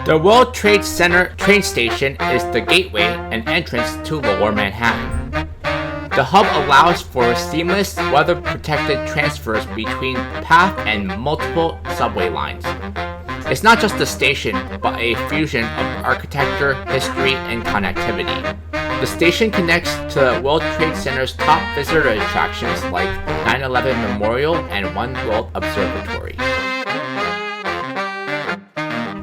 The World Trade Center train station is the gateway and entrance to Lower Manhattan. The hub allows for seamless, weather-protected transfers between path and multiple subway lines. It's not just a station, but a fusion of architecture, history, and connectivity. The station connects to the World Trade Center's top visitor attractions like 9/11 Memorial and One World Observatory.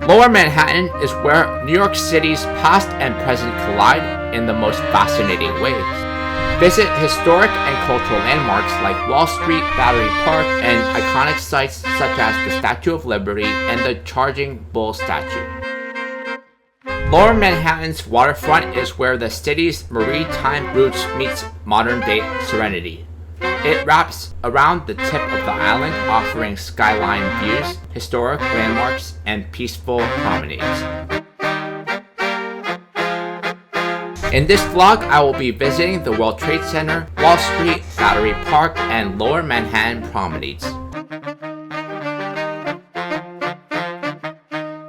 Lower Manhattan is where New York City's past and present collide in the most fascinating ways. Visit historic and cultural landmarks like Wall Street, Battery Park, and iconic sites such as the Statue of Liberty and the Charging Bull statue. Lower Manhattan's waterfront is where the city's maritime roots meets modern-day serenity. It wraps around the tip of the island, offering skyline views, historic landmarks, and peaceful promenades. In this vlog, I will be visiting the World Trade Center, Wall Street, Battery Park, and Lower Manhattan promenades.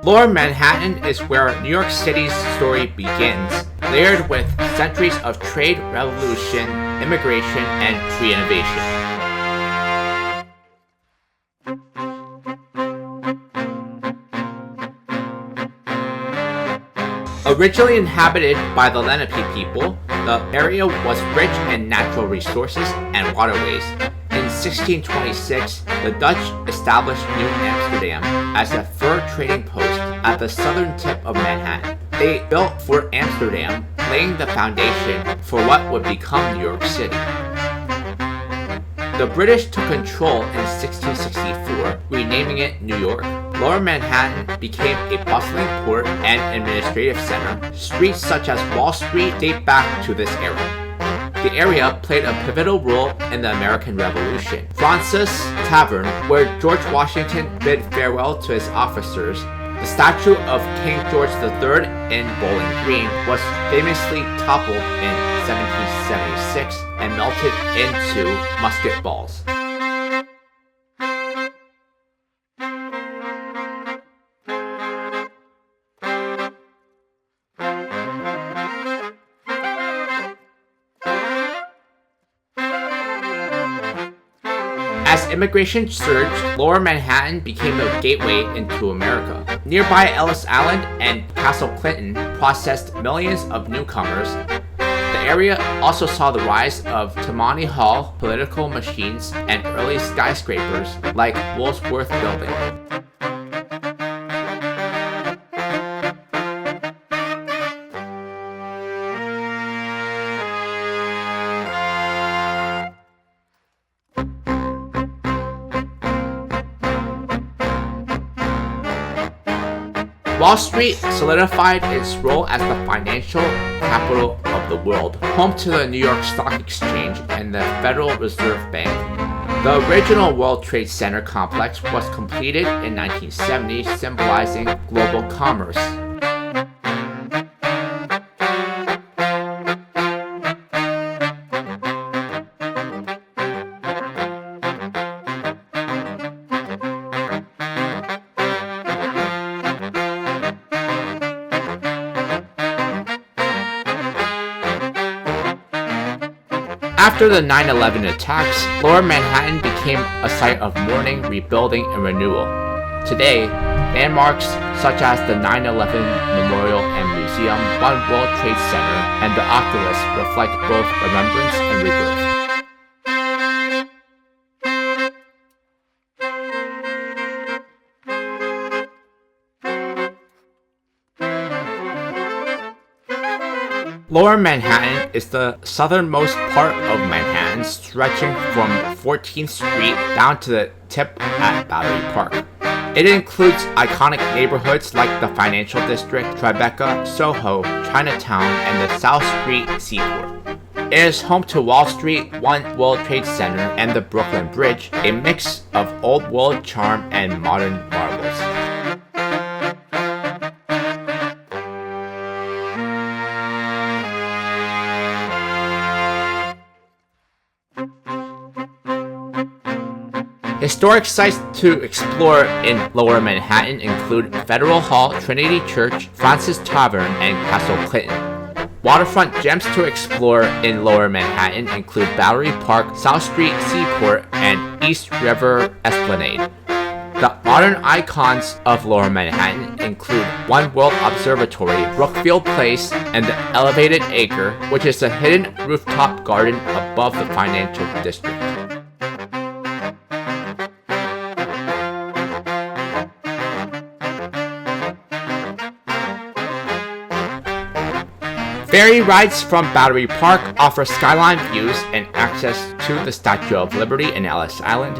Lower Manhattan is where New York City's story begins, layered with centuries of trade, revolution, immigration, and re-innovation. Originally inhabited by the Lenape people, the area was rich in natural resources and waterways. In 1626, the Dutch established New Amsterdam as a fur trading post at the southern tip of Manhattan. They built Fort Amsterdam, laying the foundation for what would become New York City. The British took control in 1664, renaming it New York. Lower Manhattan became a bustling port and administrative center. Streets such as Wall Street date back to this era. The area played a pivotal role in the American Revolution. Fraunces Tavern, where George Washington bid farewell to his officers, the statue of King George III in Bowling Green was famously toppled in 1776 and melted into musket balls. As immigration surged, Lower Manhattan became the gateway into America. Nearby Ellis Island and Castle Clinton processed millions of newcomers. The area also saw the rise of Tammany Hall, political machines, and early skyscrapers like Woolworth Building. Wall Street solidified its role as the financial capital of the world, home to the New York Stock Exchange and the Federal Reserve Bank. The original World Trade Center complex was completed in 1970, symbolizing global commerce. After the 9/11 attacks, Lower Manhattan became a site of mourning, rebuilding, and renewal. Today, landmarks such as the 9/11 Memorial and Museum, One World Trade Center, and the Oculus reflect both remembrance and rebirth. Lower Manhattan is the southernmost part of Manhattan, stretching from 14th Street down to the tip at Battery Park. It includes iconic neighborhoods like the Financial District, Tribeca, Soho, Chinatown, and the South Street Seaport. It is home to Wall Street, One World Trade Center, and the Brooklyn Bridge, a mix of old world charm and modern marvels. Historic sites to explore in Lower Manhattan include Federal Hall, Trinity Church, Francis Tavern, and Castle Clinton. Waterfront gems to explore in Lower Manhattan include Battery Park, South Street Seaport, and East River Esplanade. The modern icons of Lower Manhattan include One World Observatory, Brookfield Place, and the Elevated Acre, which is a hidden rooftop garden above the financial district. Ferry rides from Battery Park offer skyline views and access to the Statue of Liberty in Ellis Island.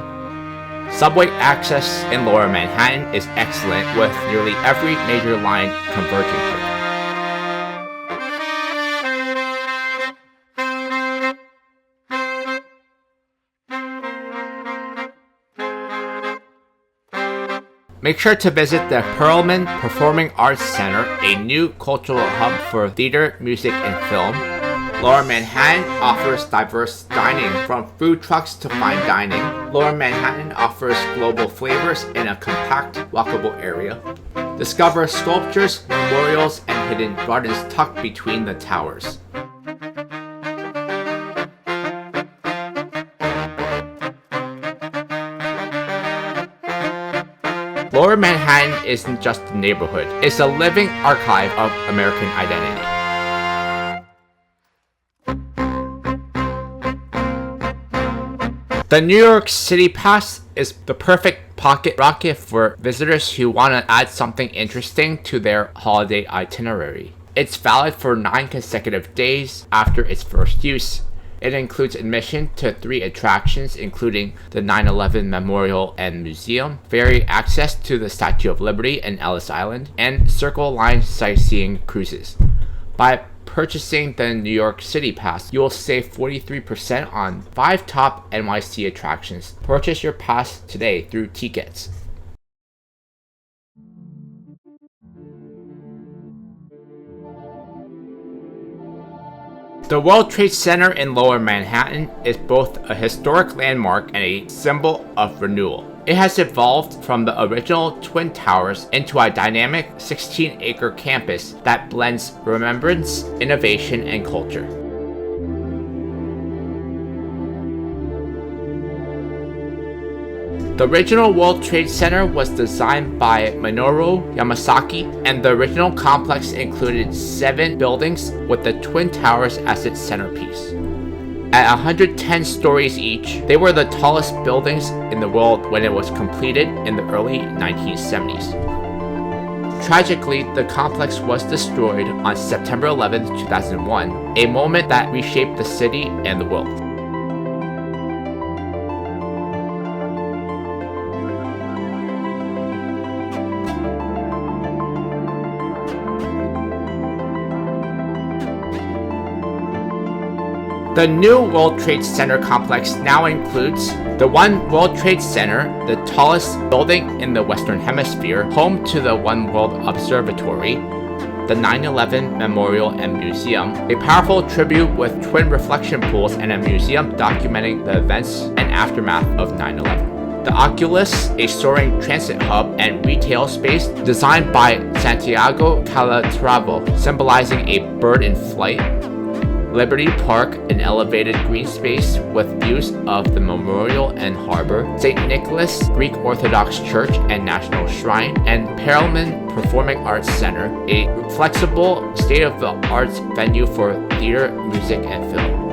Subway access in Lower Manhattan is excellent, with nearly every major line converging here. Make sure to visit the Perelman Performing Arts Center, a new cultural hub for theater, music, and film. Lower Manhattan offers diverse dining, from food trucks to fine dining. Lower Manhattan offers global flavors in a compact, walkable area. Discover sculptures, memorials, and hidden gardens tucked between the towers. Lower Manhattan isn't just a neighborhood, it's a living archive of American identity. The New York CityPass is the perfect pocket rocket for visitors who want to add something interesting to their holiday itinerary. It's valid for 9 consecutive days after its first use. It includes admission to 3 attractions, including the 9/11 Memorial and Museum, ferry access to the Statue of Liberty and Ellis Island, and Circle Line sightseeing cruises. By purchasing the New York City Pass, you will save 43% on 5 top NYC attractions. Purchase your pass today through Tiqets. The World Trade Center in Lower Manhattan is both a historic landmark and a symbol of renewal. It has evolved from the original Twin Towers into a dynamic 16-acre campus that blends remembrance, innovation, and culture. The original World Trade Center was designed by Minoru Yamasaki, and the original complex included 7 buildings with the Twin Towers as its centerpiece. At 110 stories each, they were the tallest buildings in the world when it was completed in the early 1970s. Tragically, the complex was destroyed on September 11, 2001, a moment that reshaped the city and the world. The new World Trade Center complex now includes the One World Trade Center, the tallest building in the Western Hemisphere, home to the One World Observatory, the 9/11 Memorial and Museum, a powerful tribute with twin reflection pools, and a museum documenting the events and aftermath of 9/11. The Oculus, a soaring transit hub and retail space designed by Santiago Calatrava, symbolizing a bird in flight. Liberty Park, an elevated green space with views of the memorial and harbor, St. Nicholas Greek Orthodox Church and National Shrine, and Perelman Performing Arts Center, a flexible, state-of-the-art venue for theater, music, and film.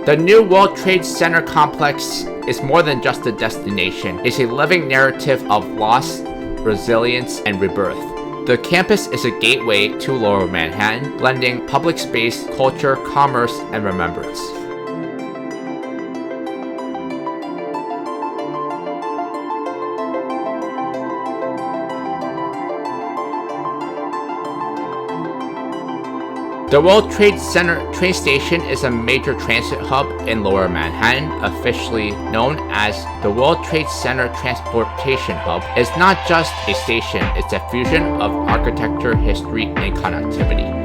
The new World Trade Center complex is more than just a destination. It's a living narrative of loss, resilience, and rebirth. The campus is a gateway to Lower Manhattan, blending public space, culture, commerce, and remembrance. The World Trade Center train station is a major transit hub in Lower Manhattan, officially known as the World Trade Center Transportation Hub. It's not just a station, it's a fusion of architecture, history, and connectivity.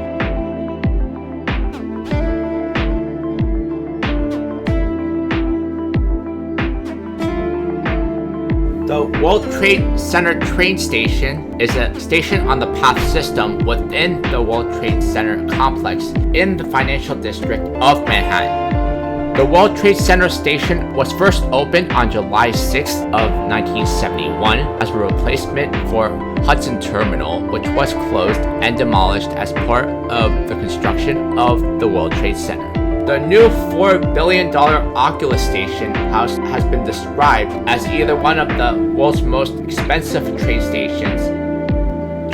The World Trade Center train station is a station on the path system within the World Trade Center complex in the financial district of Manhattan. The World Trade Center station was first opened on July 6th of 1971 as a replacement for Hudson Terminal, which was closed and demolished as part of the construction of the World Trade Center. The new $4 billion Oculus station house has been described as either one of the world's most expensive train stations.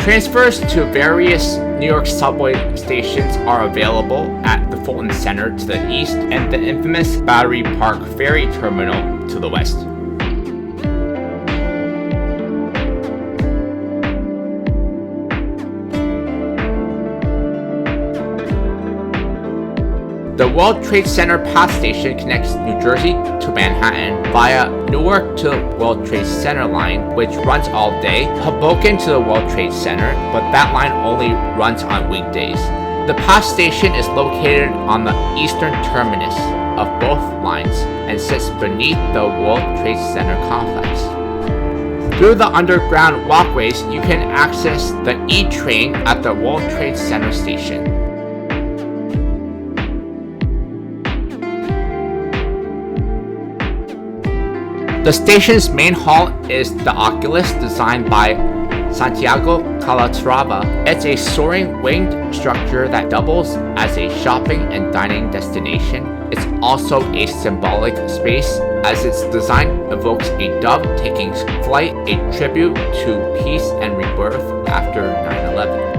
Transfers to various New York subway stations are available at the Fulton Center to the east and the infamous Battery Park Ferry Terminal to the west. The World Trade Center Path Station connects New Jersey to Manhattan via Newark to the World Trade Center line, which runs all day, Hoboken to the World Trade Center, but that line only runs on weekdays. The Path Station is located on the eastern terminus of both lines and sits beneath the World Trade Center complex. Through the underground walkways, you can access the E-Train at the World Trade Center station. The station's main hall is the Oculus, designed by Santiago Calatrava. It's a soaring winged structure that doubles as a shopping and dining destination. It's also a symbolic space, as its design evokes a dove taking flight, a tribute to peace and rebirth after 9/11.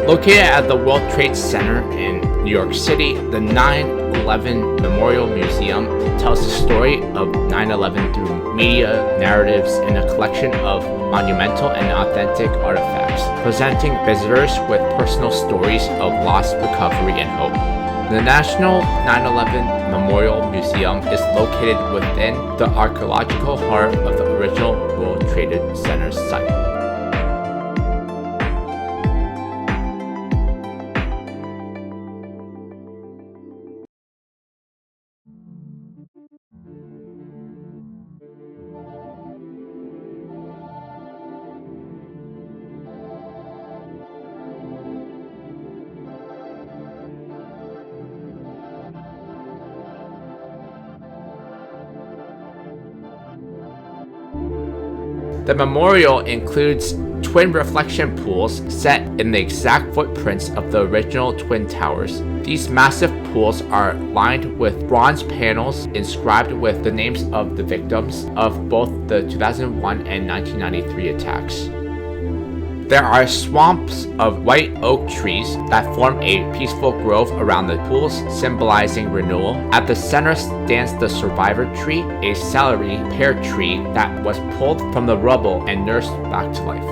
Located at the World Trade Center in New York City, the 9/11 Memorial Museum tells the story of 9/11 through media, narratives, and a collection of monumental and authentic artifacts, presenting visitors with personal stories of loss, recovery, and hope. The National 9/11 Memorial Museum is located within the archaeological heart of the original World Trade Center site. The memorial includes twin reflection pools set in the exact footprints of the original Twin Towers. These massive pools are lined with bronze panels inscribed with the names of the victims of both the 2001 and 1993 attacks. There are swamps of white oak trees that form a peaceful grove around the pools, symbolizing renewal. At the center stands the survivor tree, a celery pear tree that was pulled from the rubble and nursed back to life.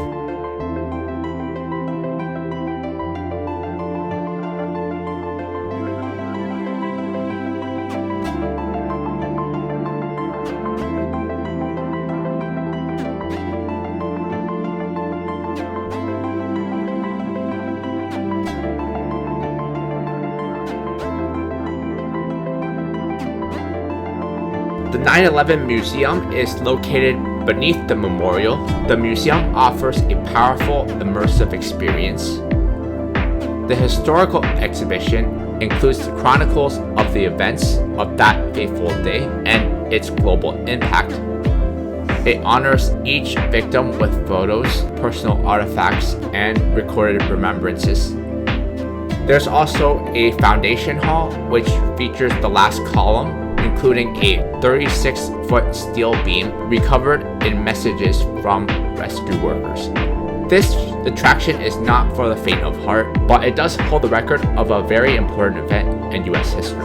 The 9/11 Museum is located Beneath the memorial, the museum offers a powerful, immersive experience. The historical exhibition includes the chronicles of the events of that fateful day and its global impact. It honors each victim with photos, personal artifacts, and recorded remembrances. There's also a foundation hall, which features the last column, including a 36-foot steel beam recovered in messages from rescue workers. This attraction is not for the faint of heart, but it does hold the record of a very important event in US history.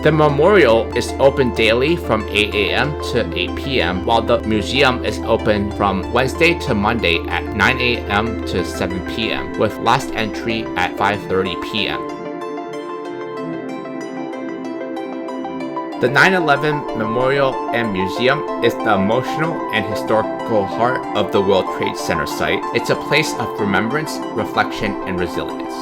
The memorial is open daily from 8 a.m. to 8 p.m., while the museum is open from Wednesday to Monday at 9 a.m. to 7 p.m., with last entry at 5:30 p.m. The 9/11 Memorial and Museum is the emotional and historical heart of the World Trade Center site. It's a place of remembrance, reflection, and resilience.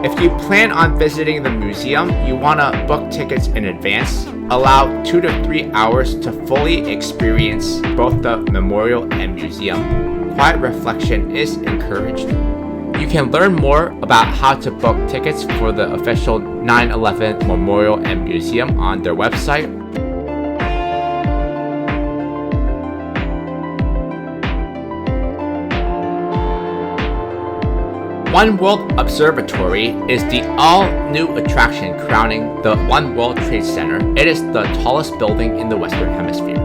If you plan on visiting the museum, you want to book tickets in advance. Allow 2 to 3 hours to fully experience both the memorial and museum. Quiet reflection is encouraged. You can learn more about how to book tickets for the official 9/11 Memorial and Museum on their website. One World Observatory is the all-new attraction crowning the One World Trade Center. It is the tallest building in the Western Hemisphere.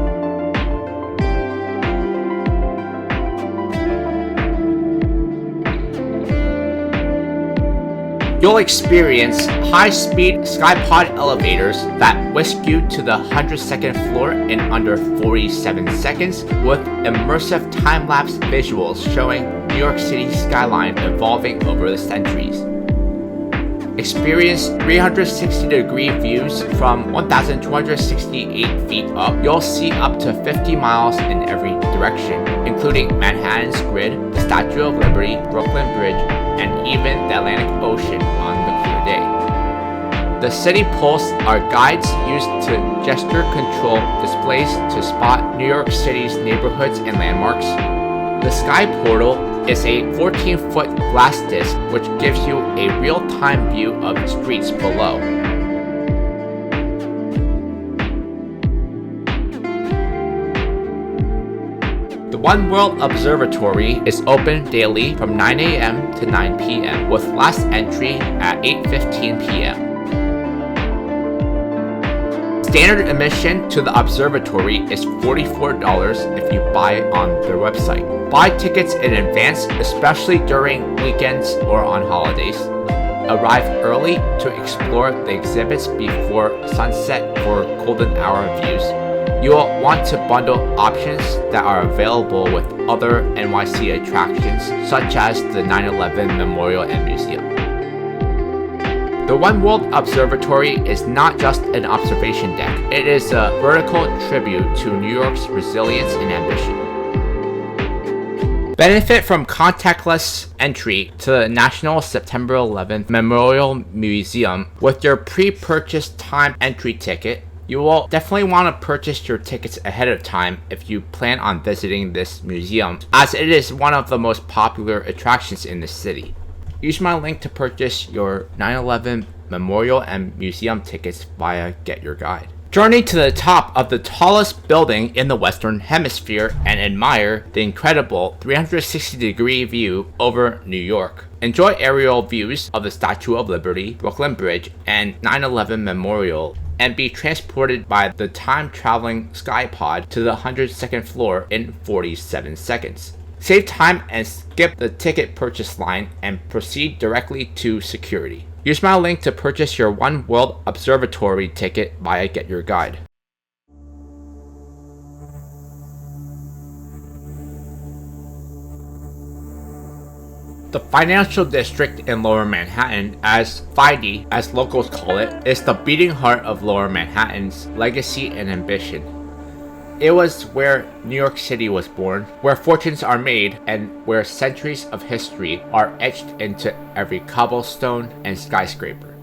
You'll experience high-speed skypod elevators that whisk you to the 102nd floor in under 47 seconds, with immersive time-lapse visuals showing New York City skyline evolving over the centuries. Experience 360-degree views from 1,268 feet up. You'll see up to 50 miles in every direction, including Manhattan's grid, the Statue of Liberty, Brooklyn Bridge, and even the Atlantic Ocean on the clear day. The City Pulse are guides used to gesture control displays to spot New York City's neighborhoods and landmarks. The Sky Portal is a 14-foot glass disc which gives you a real-time view of streets below. The One World Observatory is open daily from 9 a.m. to 9 p.m. with last entry at 8:15 p.m. Standard admission to the observatory is $44 if you buy on their website. Buy tickets in advance, especially during weekends or on holidays. Arrive early to explore the exhibits before sunset for golden hour views. You will want to bundle options that are available with other NYC attractions, such as the 9/11 Memorial and Museum. The One World Observatory is not just an observation deck, it is a vertical tribute to New York's resilience and ambition. Benefit from contactless entry to the National September 11th Memorial Museum with your pre-purchased time entry ticket. You will definitely want to purchase your tickets ahead of time if you plan on visiting this museum, as it is one of the most popular attractions in the city. Use my link to purchase your 9/11 Memorial and Museum tickets via Get Your Guide. Journey to the top of the tallest building in the Western Hemisphere and admire the incredible 360-degree view over New York. Enjoy aerial views of the Statue of Liberty, Brooklyn Bridge, and 9/11 Memorial, and be transported by the time-traveling skypod to the 102nd floor in 47 seconds. Save time and skip the ticket purchase line and proceed directly to security. Use my link to purchase your One World Observatory ticket via Get Your Guide. The financial district in Lower Manhattan, as FIDE as locals call it, is the beating heart of Lower Manhattan's legacy and ambition. It was where New York City was born, where fortunes are made, and where centuries of history are etched into every cobblestone and skyscraper.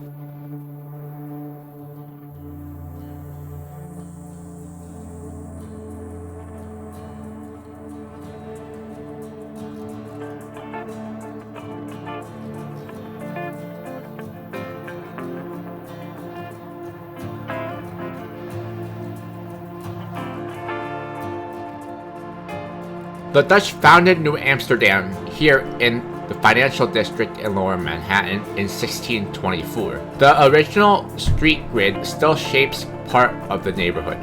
The Dutch founded New Amsterdam here in the financial district in Lower Manhattan in 1624. The original street grid still shapes part of the neighborhood.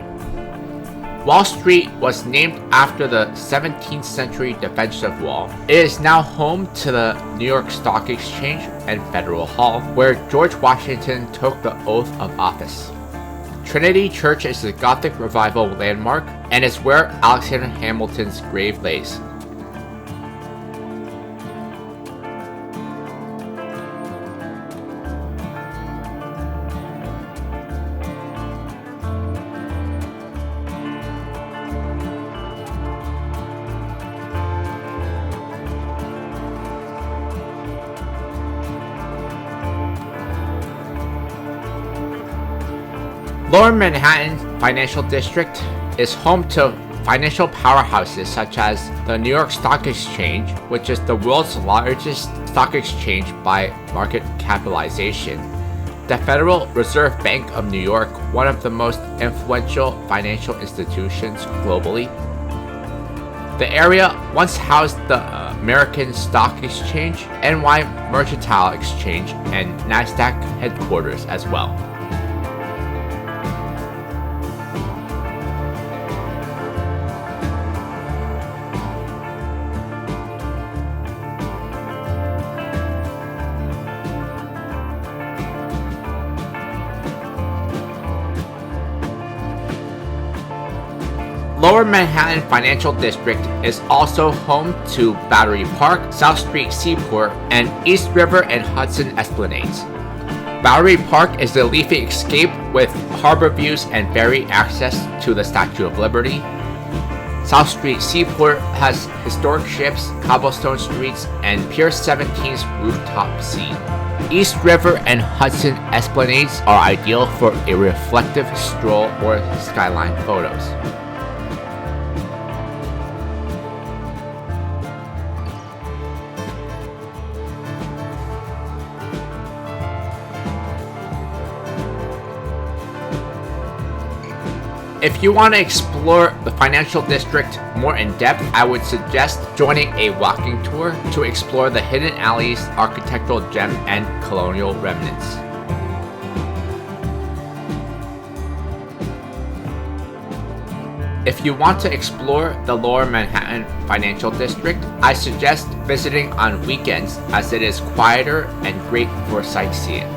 Wall Street was named after the 17th century defensive wall. It is now home to the New York Stock Exchange and Federal Hall, where George Washington took the oath of office. Trinity Church is a Gothic Revival landmark and is where Alexander Hamilton's grave lays. Lower Manhattan Financial District is home to financial powerhouses such as the New York Stock Exchange, which is the world's largest stock exchange by market capitalization, the Federal Reserve Bank of New York, one of the most influential financial institutions globally. The area once housed the American Stock Exchange, NY Mercantile Exchange, and NASDAQ headquarters as well. Lower Manhattan Financial District is also home to Battery Park, South Street Seaport, and East River and Hudson Esplanades. Battery Park is a leafy escape with harbor views and ferry access to the Statue of Liberty. South Street Seaport has historic ships, cobblestone streets, and Pier 17's rooftop scene. East River and Hudson Esplanades are ideal for a reflective stroll or skyline photos. If you want to explore the financial district more in depth, I would suggest joining a walking tour to explore the hidden alleys, architectural gems, and colonial remnants. If you want to explore the Lower Manhattan Financial District, I suggest visiting on weekends as it is quieter and great for sightseeing.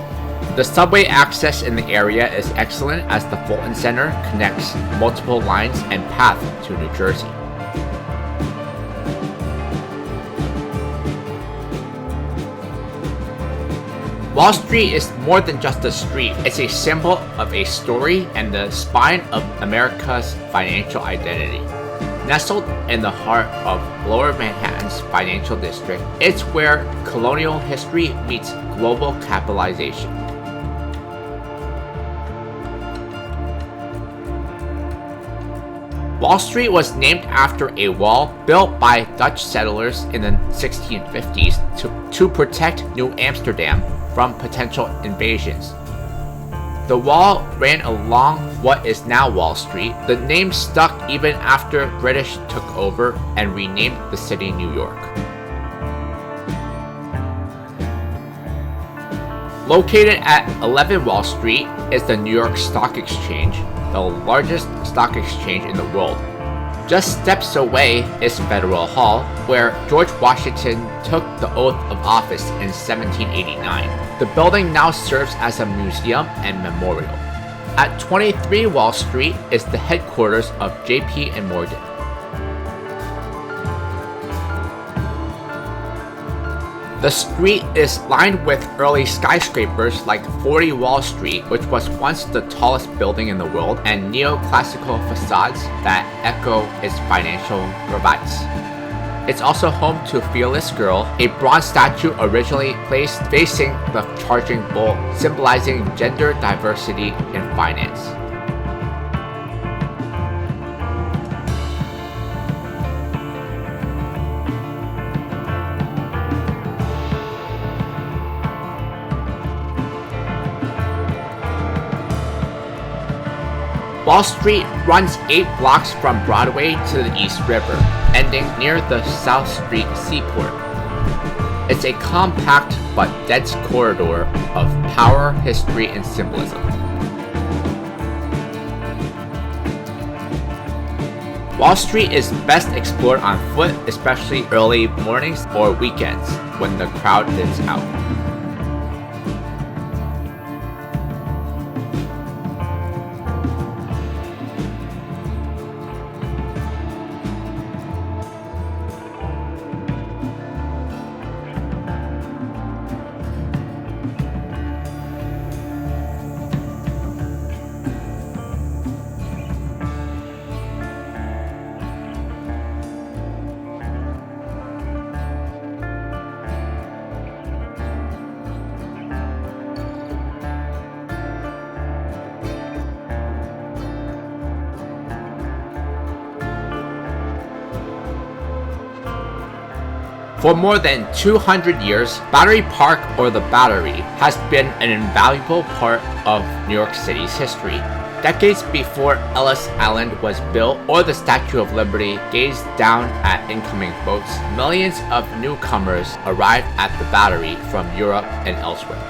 The subway access in the area is excellent as the Fulton Center connects multiple lines and paths to New Jersey. Wall Street is more than just a street. It's a symbol of a story and the spine of America's financial identity. Nestled in the heart of Lower Manhattan's financial district, it's where colonial history meets global capitalization. Wall Street was named after a wall built by Dutch settlers in the 1650s to protect New Amsterdam from potential invasions. The wall ran along what is now Wall Street. The name stuck even after British took over and renamed the city New York. Located at 11 Wall Street is the New York Stock Exchange, the largest stock exchange in the world. Just steps away is Federal Hall, where George Washington took the oath of office in 1789. The building now serves as a museum and memorial. At 23 Wall Street is the headquarters of JP & Morgan. The street is lined with early skyscrapers like 40 Wall Street, which was once the tallest building in the world, and neoclassical facades that echo its financial provides. It's also home to Fearless Girl, a bronze statue originally placed facing the charging bull, symbolizing gender diversity in finance. Wall Street runs 8 blocks from Broadway to the East River, ending near the South Street Seaport. It's a compact but dense corridor of power, history, and symbolism. Wall Street is best explored on foot, especially early mornings or weekends when the crowd is out. For more than 200 years, Battery Park, or the Battery, has been an invaluable part of New York City's history. Decades before Ellis Island was built or the Statue of Liberty gazed down at incoming boats, millions of newcomers arrived at the Battery from Europe and elsewhere.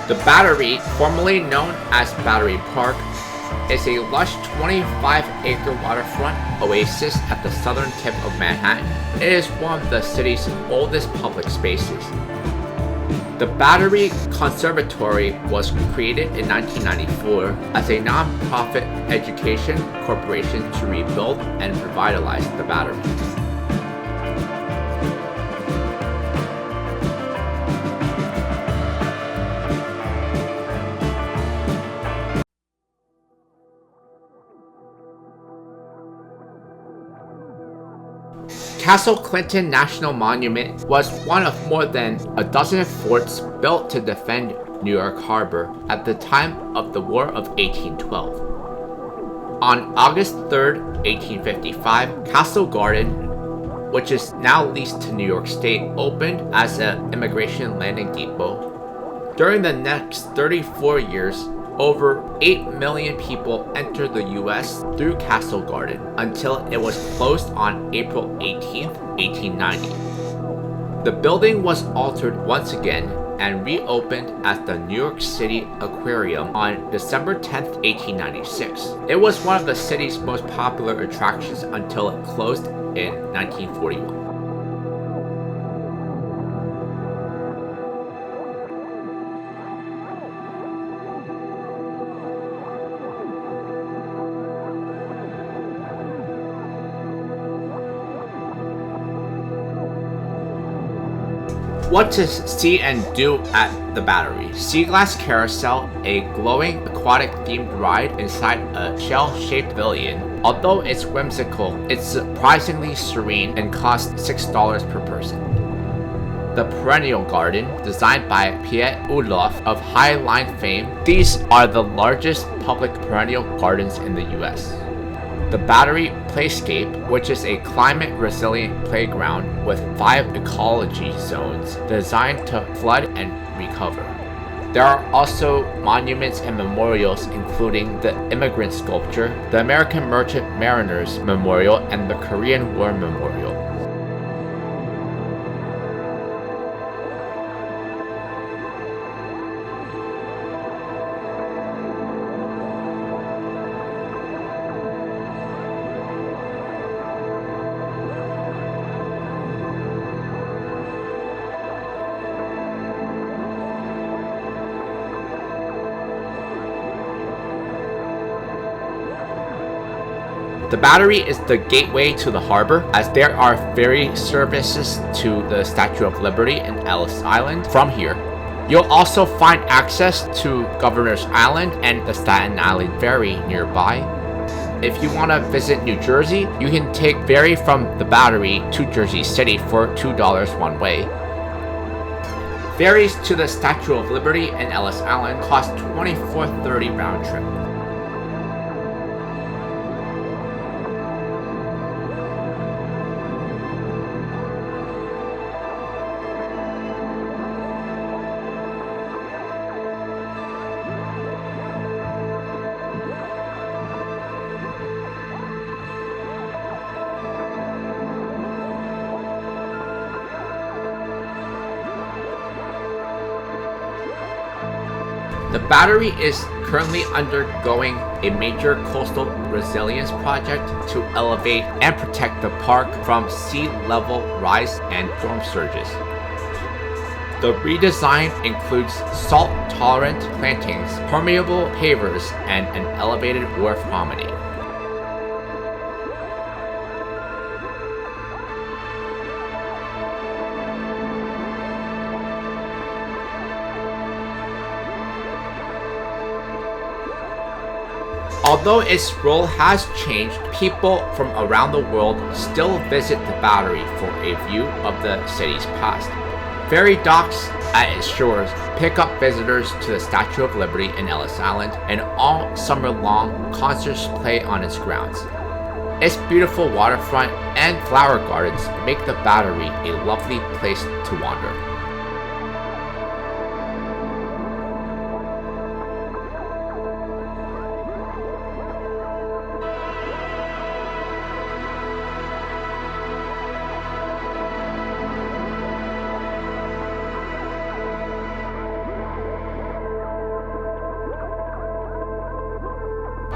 The Battery, formerly known as Battery Park, is a lush 25-acre waterfront oasis at the southern tip of Manhattan. It is one of the city's oldest public spaces. The Battery Conservatory was created in 1994 as a non-profit education corporation to rebuild and revitalize the Battery. Castle Clinton National Monument was one of more than a dozen forts built to defend New York Harbor at the time of the War of 1812. On August 3, 1855, Castle Garden, which is now leased to New York State, opened as an immigration landing depot. During the next 34 years, over 8 million people entered the U.S. through Castle Garden until it was closed on April 18, 1890. The building was altered once again and reopened as the New York City Aquarium on December 10, 1896. It was one of the city's most popular attractions until it closed in 1941. What to see and do at the Battery. Sea Glass Carousel, a glowing aquatic themed ride inside a shell-shaped pavilion. Although it's whimsical, it's surprisingly serene and costs $6 per person. The Perennial Garden, designed by Piet Oudolph of High Line fame. These are the largest public perennial gardens in the US. The Battery Playscape, which is a climate-resilient playground with 5 ecology zones designed to flood and recover. There are also monuments and memorials including the Immigrant Sculpture, the American Merchant Mariners Memorial, and the Korean War Memorial. The Battery is the gateway to the harbor, as there are ferry services to the Statue of Liberty and Ellis Island from here. You'll also find access to Governor's Island and the Staten Island Ferry nearby. If you want to visit New Jersey, you can take ferry from the Battery to Jersey City for $2 one way. Ferries to the Statue of Liberty and Ellis Island cost $24.30 round trip. The Battery is currently undergoing a major coastal resilience project to elevate and protect the park from sea level rise and storm surges. The redesign includes salt-tolerant plantings, permeable pavers, and an elevated wharf promenade. Although its role has changed, people from around the world still visit the Battery for a view of the city's past. Ferry docks at its shores pick up visitors to the Statue of Liberty and Ellis Island, and all summer long, concerts play on its grounds. Its beautiful waterfront and flower gardens make the Battery a lovely place to wander.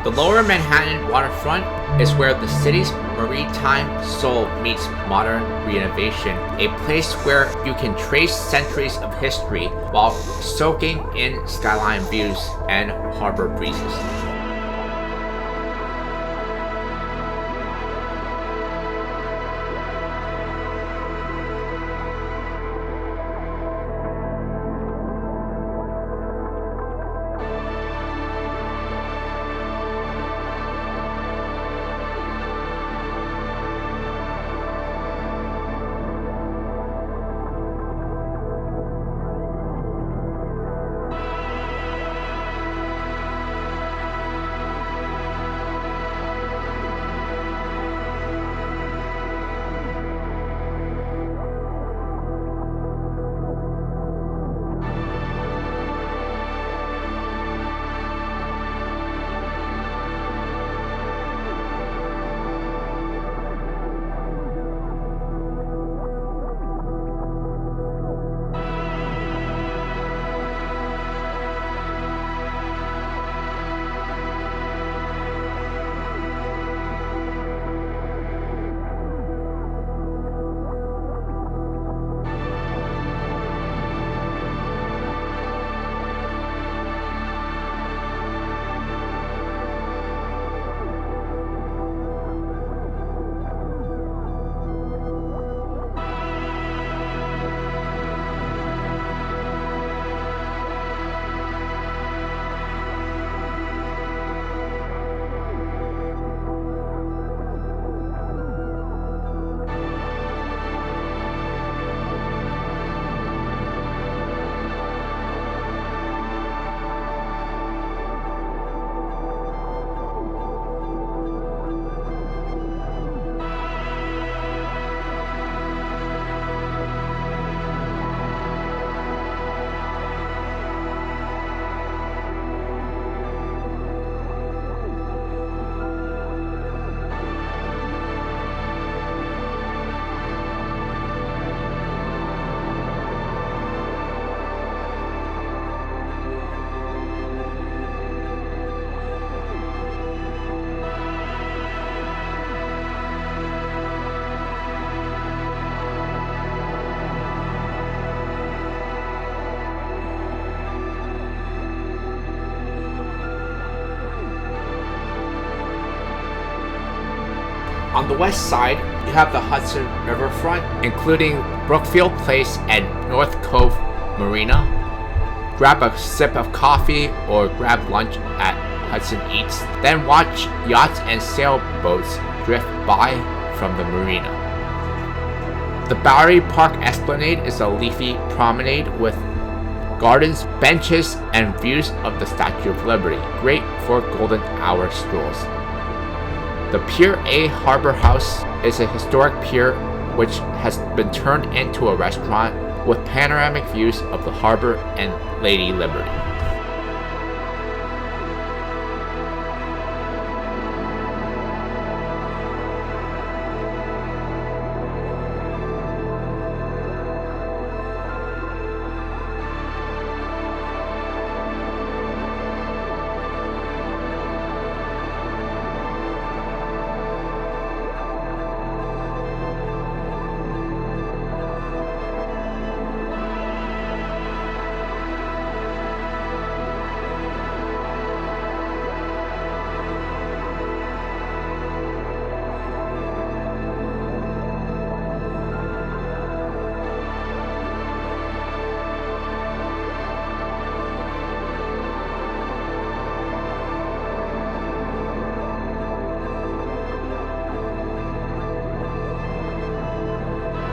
The Lower Manhattan waterfront is where the city's maritime soul meets modern renovation, a place where you can trace centuries of history while soaking in skyline views and harbor breezes. On the west side, you have the Hudson Riverfront, including Brookfield Place and North Cove Marina. Grab a sip of coffee or grab lunch at Hudson Eats, then watch yachts and sailboats drift by from the marina. The Battery Park Esplanade is a leafy promenade with gardens, benches, and views of the Statue of Liberty, great for golden hour strolls. The Pier A Harbor House is a historic pier which has been turned into a restaurant with panoramic views of the harbor and Lady Liberty.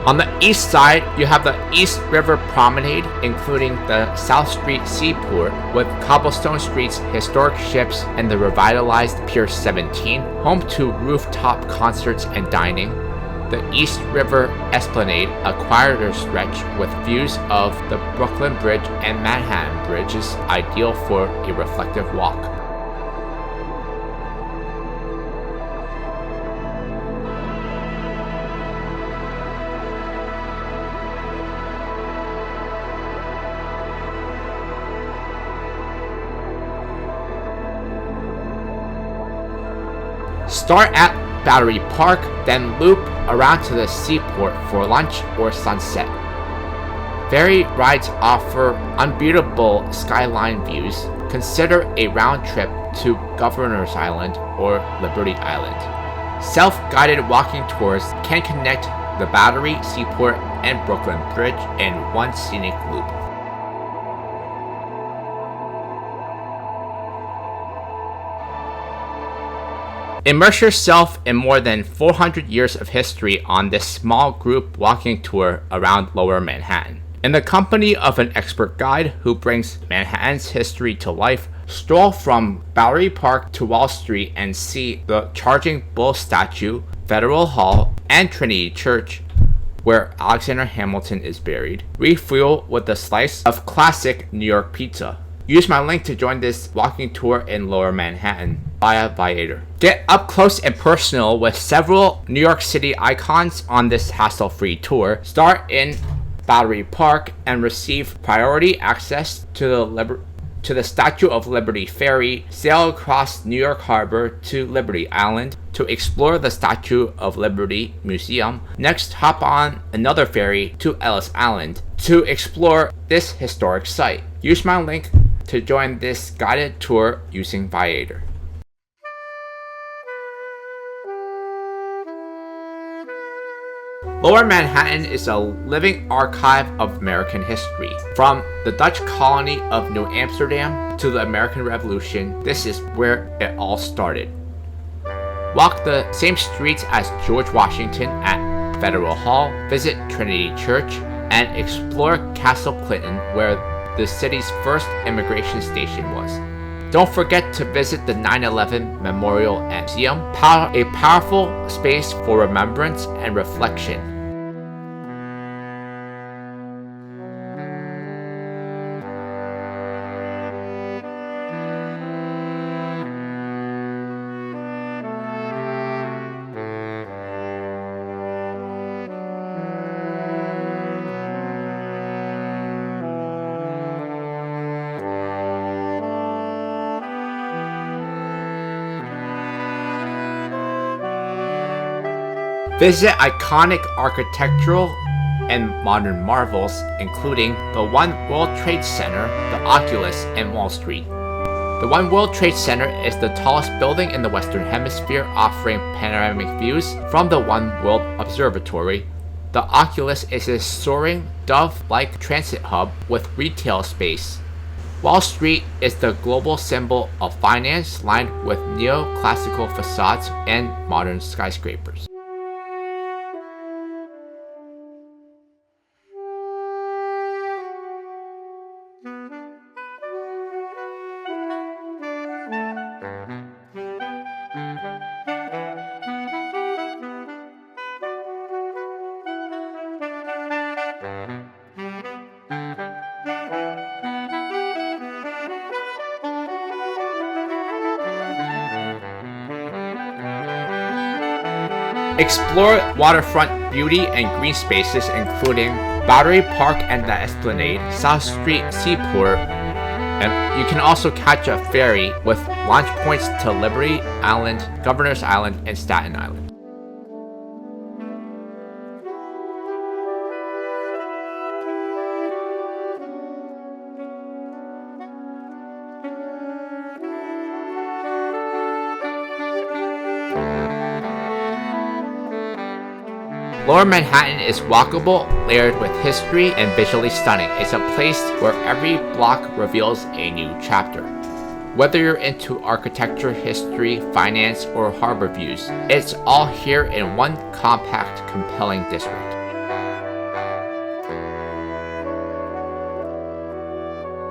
On the east side, you have the East River Promenade, including the South Street Seaport with cobblestone streets, historic ships, and the revitalized Pier 17, home to rooftop concerts and dining. The East River Esplanade, a quieter stretch with views of the Brooklyn Bridge and Manhattan Bridge, is ideal for a reflective walk. Start at Battery Park, then loop around to the seaport for lunch or sunset. Ferry rides offer unbeatable skyline views. Consider a round trip to Governor's Island or Liberty Island. Self-guided walking tours can connect the Battery, Seaport, and Brooklyn Bridge in one scenic loop. Immerse yourself in more than 400 years of history on this small group walking tour around Lower Manhattan. In the company of an expert guide who brings Manhattan's history to life, stroll from Battery Park to Wall Street and see the Charging Bull statue, Federal Hall, and Trinity Church, where Alexander Hamilton is buried. Refuel with a slice of classic New York pizza. Use my link to join this walking tour in Lower Manhattan via Viator. Get up close and personal with several New York City icons on this hassle-free tour. Start in Battery Park and receive priority access to the Statue of Liberty ferry. Sail across New York Harbor to Liberty Island to explore the Statue of Liberty Museum. Next, hop on another ferry to Ellis Island to explore this historic site. Use my link to join this guided tour using Viator. Lower Manhattan is a living archive of American history. From the Dutch colony of New Amsterdam to the American Revolution, this is where it all started. Walk the same streets as George Washington at Federal Hall, visit Trinity Church, and explore Castle Clinton, where the city's first immigration station was. Don't forget to visit the 9/11 Memorial and Museum, a powerful space for remembrance and reflection. Visit iconic architectural and modern marvels, including the One World Trade Center, the Oculus, and Wall Street. The One World Trade Center is the tallest building in the Western Hemisphere, offering panoramic views from the One World Observatory. The Oculus is a soaring, dove-like transit hub with retail space. Wall Street is the global symbol of finance, lined with neoclassical facades and modern skyscrapers. Explore waterfront beauty and green spaces including Battery Park and the Esplanade, South Street Seaport, and you can also catch a ferry with launch points to Liberty Island, Governor's Island, and Staten Island. Lower Manhattan is walkable, layered with history, and visually stunning. It's a place where every block reveals a new chapter. Whether you're into architecture, history, finance, or harbor views, it's all here in one compact, compelling district.